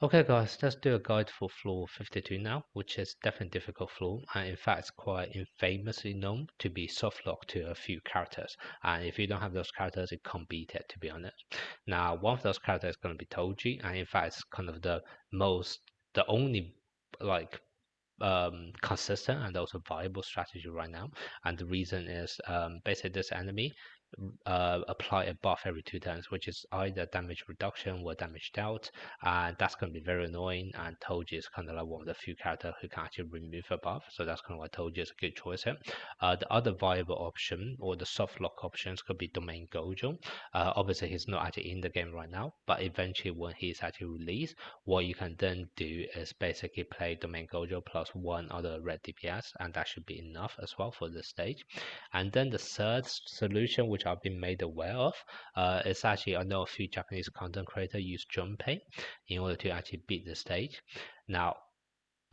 Okay guys, let's do a guide for floor 52 now, which is definitely a difficult floor, and in fact it's quite infamously known to be soft locked to a few characters, and if you don't have those characters you can't beat it, to be honest. Now one of those characters is going to be Toji, and in fact it's kind of the only like consistent and also viable strategy right now, and the reason is basically this enemy apply a buff every 2 turns, which is either damage reduction or damage dealt, and that's going to be very annoying. And Toji is kind of like one of the few characters who can actually remove a buff, so that's kind of why Toji is a good choice here. The other viable option or the soft lock options could be Domain Gojo. Obviously, he's not actually in the game right now, but eventually when he's actually released, what you can then do is basically play Domain Gojo plus one other red DPS, and that should be enough as well for this stage. And then the third solution, which I've been made aware of, is actually I know a few Japanese content creators use Junpei in order to actually beat the stage. Now,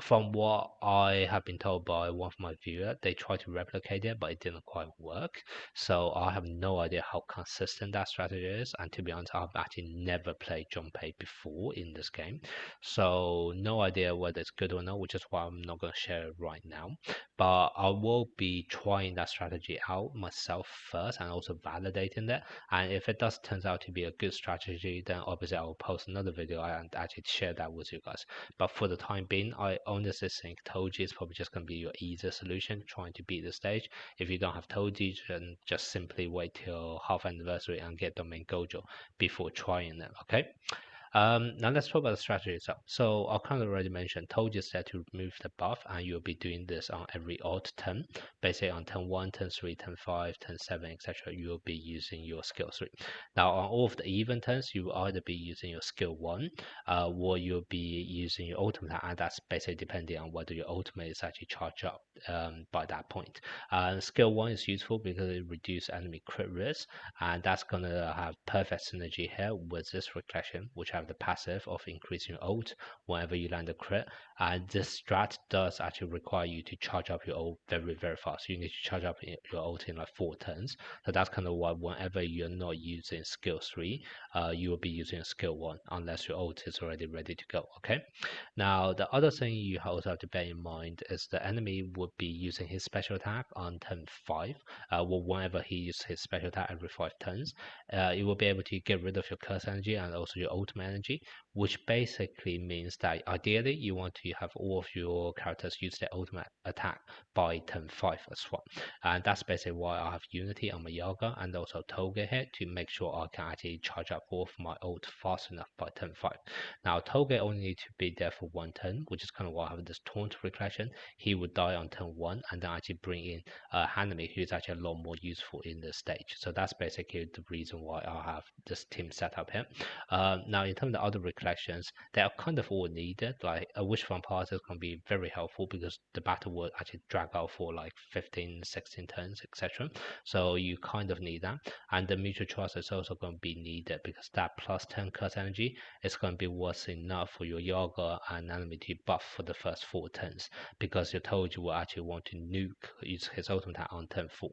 from what I have been told by one of my viewers, they tried to replicate it, but it didn't quite work. So I have no idea how consistent that strategy is. And to be honest, I've actually never played Junpei before in this game. So no idea whether it's good or not, which is why I'm not going to share it right now. But I will be trying that strategy out myself first and also validating that. And if it does turns out to be a good strategy, then obviously I will post another video and actually share that with you guys. But for the time being, I honestly think Toji is probably just going to be your easier solution trying to beat the stage. If you don't have Toji, then just simply wait till half anniversary and get Domain Gojo before trying it, okay? Now let's talk about the strategy itself. So I kind of already mentioned, Told you said to remove the buff, and you'll be doing this on every odd turn. Basically on turn 1, turn 3, turn 5, turn 7, etc. You will be using your skill 3. Now on all of the even turns, you will either be using your skill 1, or you'll be using your ultimate, and that's basically depending on whether your ultimate is actually charged up by that point. Skill 1 is useful because it reduces enemy crit risk, and that's gonna have perfect synergy here with this reflection, which have the passive of increasing your ult whenever you land a crit. And this strat does actually require you to charge up your ult very fast. You need to charge up your ult in like 4 turns. So that's kind of why whenever you're not using skill 3, you will be using skill 1 unless your ult is already ready to go. Okay. Now the other thing you also have to bear in mind is the enemy would be using his special attack on turn 5. Well, whenever he uses his special attack every 5 turns, you will be able to get rid of your curse energy and also your ultimate energy, which basically means that ideally you want to have all of your characters use their ultimate attack by turn 5 as well. And that's basically why I have Unity on my Yaga and also Toga here to make sure I can actually charge up all of my ult fast enough by turn 5. Now Toga only needs to be there for 1 turn, which is kind of why I have this taunt reflection. He would die on turn 1 and then actually bring in Hanami, who is actually a lot more useful in this stage. So that's basically the reason why I have this team set up here. Now, in terms of other reflections, they are kind of all needed. Like a Wish from Past is going to be very helpful because the battle will actually drag out for like 15, 16 turns, etc. So you kind of need that. And the Mutual Trust is also going to be needed because that plus 10 curse energy is going to be worth enough for your Yaga and enemy to buff for the first 4 turns because your Toji will actually want to nuke use his ultimate attack on turn 4.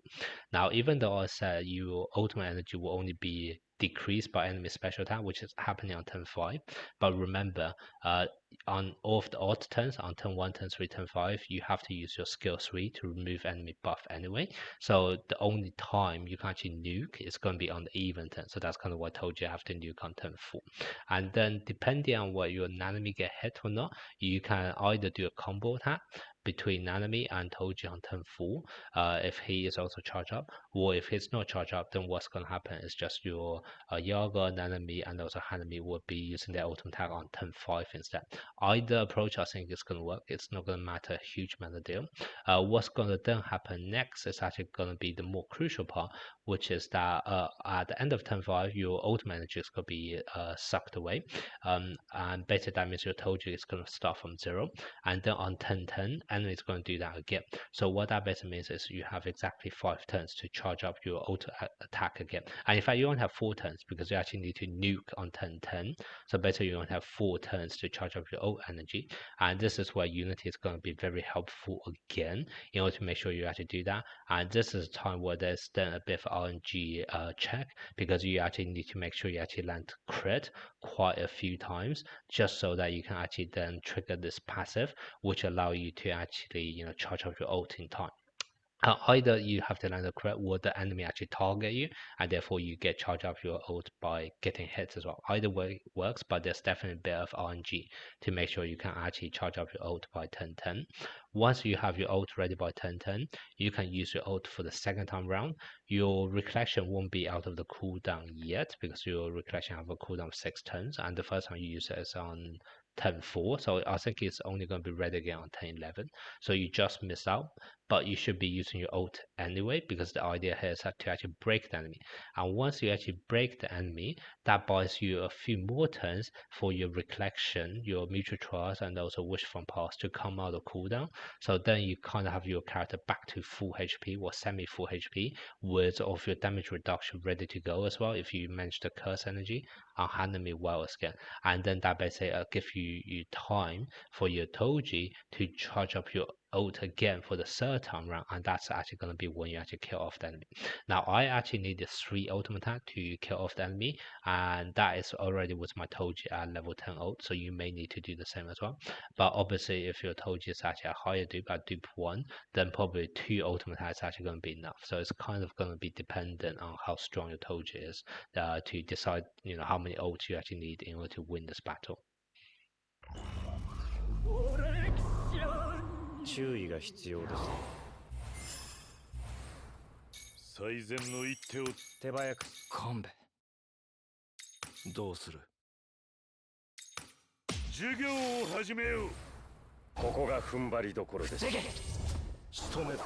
Now, even though I said your ultimate energy will only be decreased by enemy special attack, which is happening on turn 5, but remember, on all of the odd turns, on turn 1, turn 3, turn 5, you have to use your skill 3 to remove enemy buff anyway. So the only time you can actually nuke is going to be on the even turn. So that's kind of what I told you, have to nuke on turn 4. And then depending on whether your enemy get hit or not, you can either do a combo attack between Nanami and Toji on turn 4 if he is also charged up, or if he's not charged up, then what's going to happen is just your Yaga, Nanami, and also Hanami will be using their ultimate attack on turn 5 instead. Either approach I think is going to work. It's not going to matter a huge amount of deal. What's going to then happen next is actually going to be the more crucial part, which is that at the end of turn 5, your ultimate energy is going to be sucked away. And basically that means your Toji is going to start from 0. And then on turn 10, enemy is going to do that again. So what that basically means is you have exactly 5 turns to charge up your auto attack again. And in fact, you only have 4 turns because you actually need to nuke on turn 10. So basically, you only have 4 turns to charge up your ult energy. And this is where Unity is going to be very helpful again in order to make sure you actually do that. And this is a time where there's then a bit of RNG check, because you actually need to make sure you actually land crit quite a few times, just so that you can actually then trigger this passive, which allow you to actually charge up your ult in time. Either you have to land a crit or the enemy actually target you, and therefore you get charged up your ult by getting hits as well. Either way works, but there's definitely a bit of RNG to make sure you can actually charge up your ult by 10-10. Once you have your ult ready by 10-10, you can use your ult for the second time round. Your recollection won't be out of the cooldown yet, because your recollection have a cooldown of 6 turns, and the first time you use it is on turn 4, so I think it's only going to be ready again on turn 11. So you just missed out, but you should be using your ult anyway, because the idea here is to actually break the enemy. And once you actually break the enemy, that buys you a few more turns for your recollection, your mutual trust, and also wish from past to come out of cooldown. So then you kind of have your character back to full HP or semi full HP, with all of your damage reduction ready to go as well if you manage to curse energy on enemy well again. And then that basically gives you time for your Toji to charge up your ult again for the third time round, and that's actually going to be when you actually kill off the enemy. Now I actually needed 3 ultimate attack to kill off the enemy, and that is already with my Toji at level 10 ult, so you may need to do the same as well. But obviously if your Toji is actually a higher dupe at dupe 1, then probably 2 ultimate attacks is actually going to be enough. So it's kind of going to be dependent on how strong your Toji is to decide how many ults you actually need in order to win this battle. 注意が必要です。最善の一手を手早く。勘弁。どうする？授業を始めよう。ここが踏ん張りどころです。仕留めろ。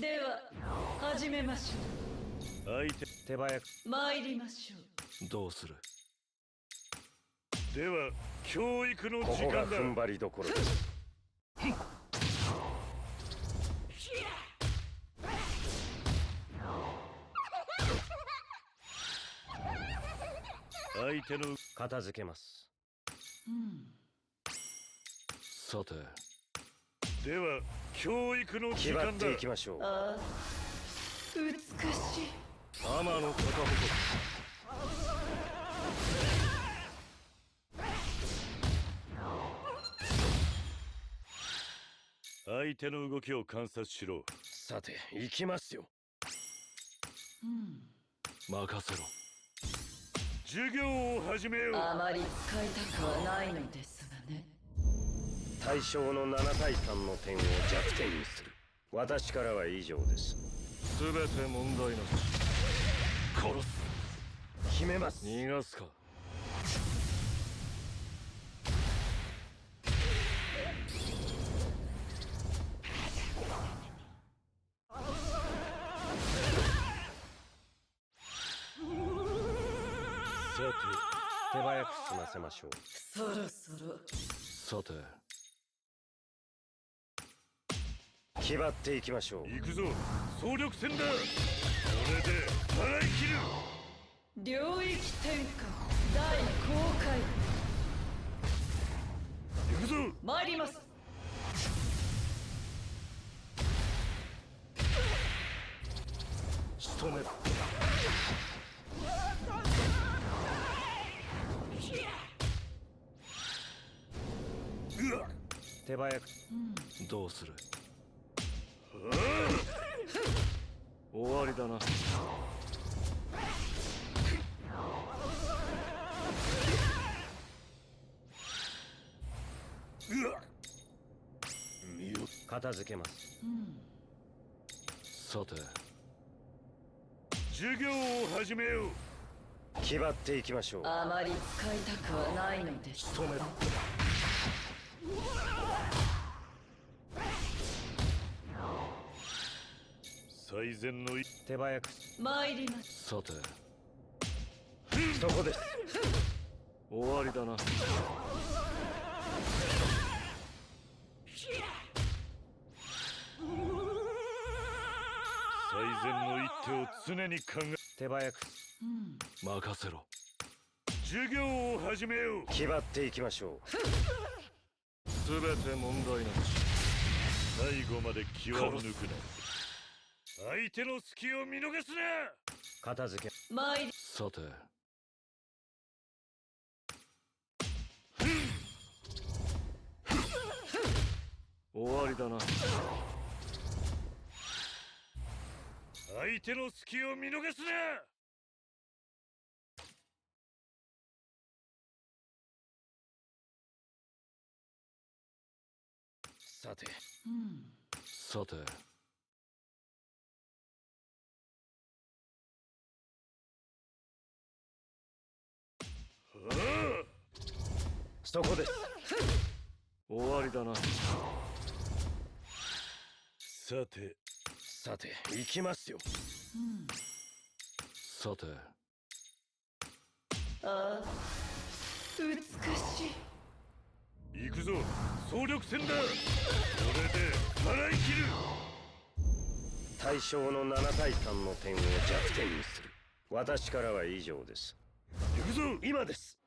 では始めましょう。相手手早く参りましょう。どうする？では教育の時間だ。ここが踏ん張りどころです。相手の片付けます。さて。では教育の時間だ。決まっていきましょう。ああ、美しい。天の片言。相手の動きを観察しろ。さて行きますよ。任せろ。授業を始めよう。あまり使いたくはないのですがね。対象の7対3の点を弱点にする。私からは以上です。すべて問題なし。殺す。決めます。逃がすか。さて、手早く済ませましょう。そろそろ。さて。決まっていきましょう。行くぞ。総力戦だ。これで払い切る。領域転換大公開。行くぞ。参ります。仕留めろ。手早く。どうする？終わりだな。片付けます。さて授業を始めよう。決まっていきましょう。あまり使いたくはないのです。仕留めろ。最善の手早く。参ります。さてそこです。終わりだな。最善の一手を常に考え、手早く任せろ。授業を始めよう。気張っていきましょう。すべて問題なし。最後まで気を抜くな。相手の隙を見逃すな。片付け。さて。終わりだな。相手の隙を見逃すな。さて、さて。そこです。終わりだな。さて、さて、行きますよ。さて。ああ、美しい。行くぞ、総力戦だ。これで払い切る。対象の7対3の点を弱点にする。私からは以上です。行くぞ、今です。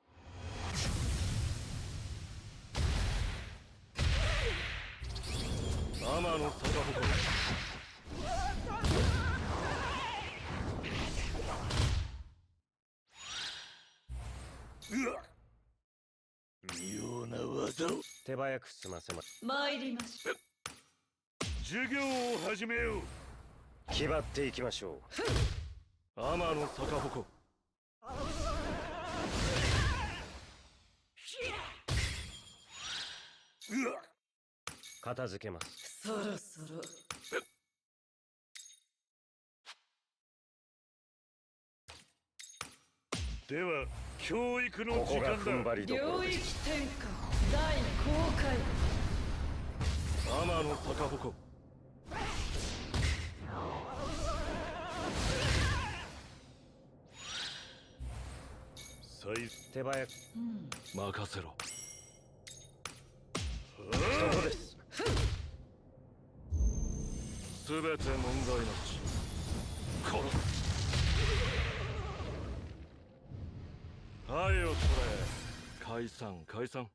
天の逆鉾。うわっ、妙な技を手早く済ませます。参りましょう。授業を始めよう。気張っていきましょう。天の逆鉾。うわっ、片付けます。そろそろ。では教育の時間だ。領域転換大公開。天の逆鉾。手早く任せろ。そこです。すべて問題なし。殺す。はい、お疲れ。解散解散。